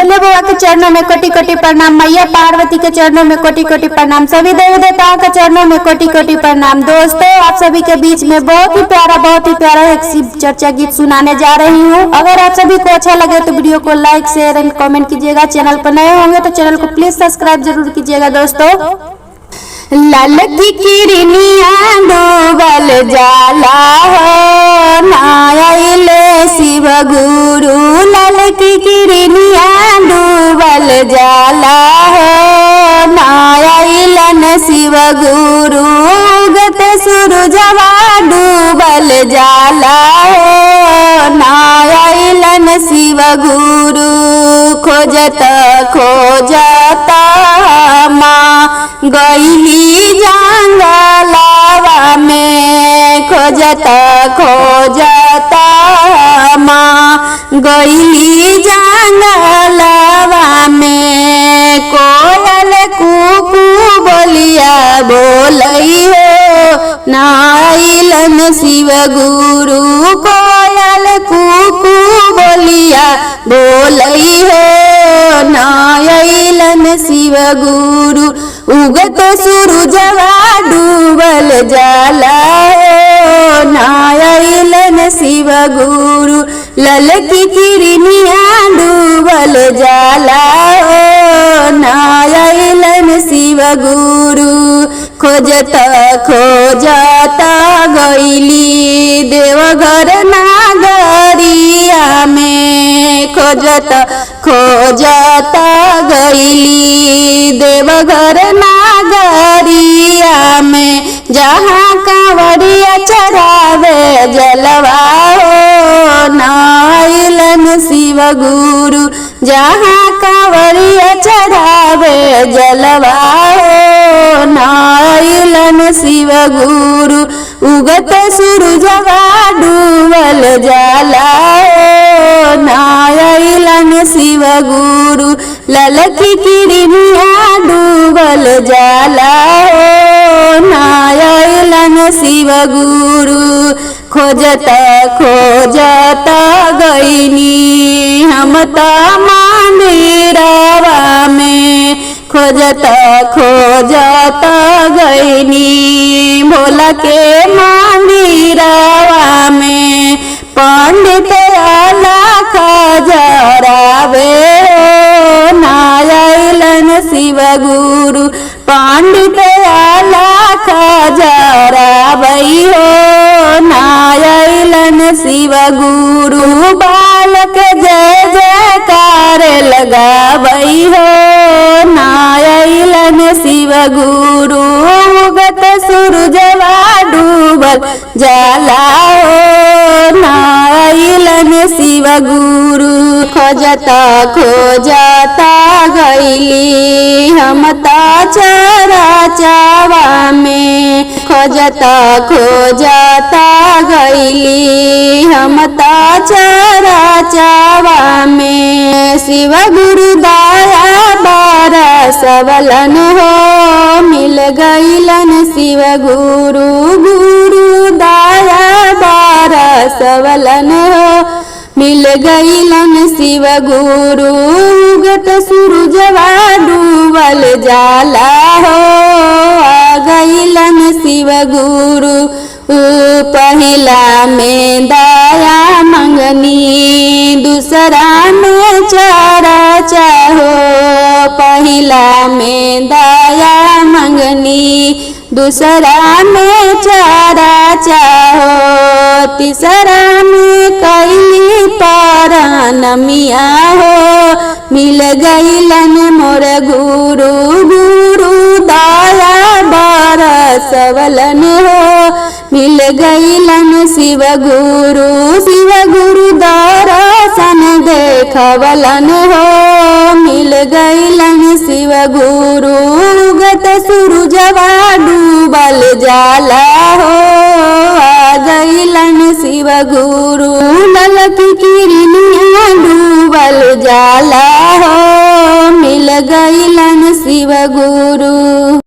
भोले बाबा के चरणों में कोटि कोटि प्रणाम, मैया पार्वती के चरणों में कोटि कोटि प्रणाम, सभी देवी देवताओं के चरणों में कोटि कोटि प्रणाम। दोस्तों, आप सभी के बीच में बहुत ही प्यारा एक शिव चर्चा गीत सुनाने जा रही हूँ। अगर आप सभी को अच्छा लगे तो वीडियो को लाइक शेयर एंड कमेंट कीजिएगा। चैनल पर नए होंगे तो चैनल को प्लीज सब्सक्राइब जरूर कीजिएगा। दोस्तों, लाल की किरनिया डूबल जाला हो, नायले शिव गुरु। लाल की किरनिया डूबल जाला हो, नायलन शिव गुरु। उगत सूरजवा डूबल जाला हो, नायलन शिव गुरु। खोजत खोजत माँ गईली जंगलवा में, खोजत खोजत माँ गईली जंगलवा में। कोयल कुकू बोलिया बोलई हो, नाइलन शिव गुरु। कोयल कुकू बोलिया बोलई हो, नाइलन शिव गुरु। उगत सूरजवा डूबल जाला हो, नायलन शिव गुरु। ललकी किरनिया डूबल जाला हो, नायलन शिव गुरु। खोजत खोजत गईली देवघर नागरिया में, खोजत खोजत गईली देवघर नागरिया में। जहाँ कांवरिया चढ़ावे जलवा हो, नाइलन शिव गुरु। जहाँ कांवरिया चढ़ावे जलवा हो, नाइलन शिव गुरु। उगत सूरजवा डूबल जाला हो, नाइलन शिव गुरु। ललकी किरनिया डूबल जाला हो, नायलन शिव गुरु। खोजत खोजत गईनी हम त मंदिरवा में, खोजत खोजत गईनी भोला के मंदिरवा में। पंडित अलख जरावे हो, नायलन शिव गुरु। पंडित अलख जरावई हो, नायलन शिव गुरु। बालक जय जयकार लगावई हो, नायलन शिव गुरु। उगत सूरजवा डूबल जाला हो, नायलन शिव गुरु। खोजत खोजत गईली हम त चरचवा में, खोजत खोजत गईली हम त चरचवा में। शिव गुरु दया बरसवलन हो, मिल गईलन शिव गुरु। गुरु दया बरसवलन हो, मिल गईलन शिव गुरु। उगत सूरजवा डूबल जाला हो, आ गईलन शिव गुरु। पहिला में दया मंगनी, दूसरा में चर्चा हो। पहिला में दया मंगनी, दूसरा में चर्चा हो। तीसरा में कैली परनमिया हो, मिल गईलन मोर गुरु। गुरु दया बरसवलन हो, मिल गईलन शिव गुरु। शिव गुरु दर्शन देखवलन हो, मिल गईलन शिव गुरु। उगत सूरजवा डूबल जाला हो, आ गईलन शिव गुरु। ललकी किरनिया डूबल जाला हो, मिल गईलन शिव गुरु।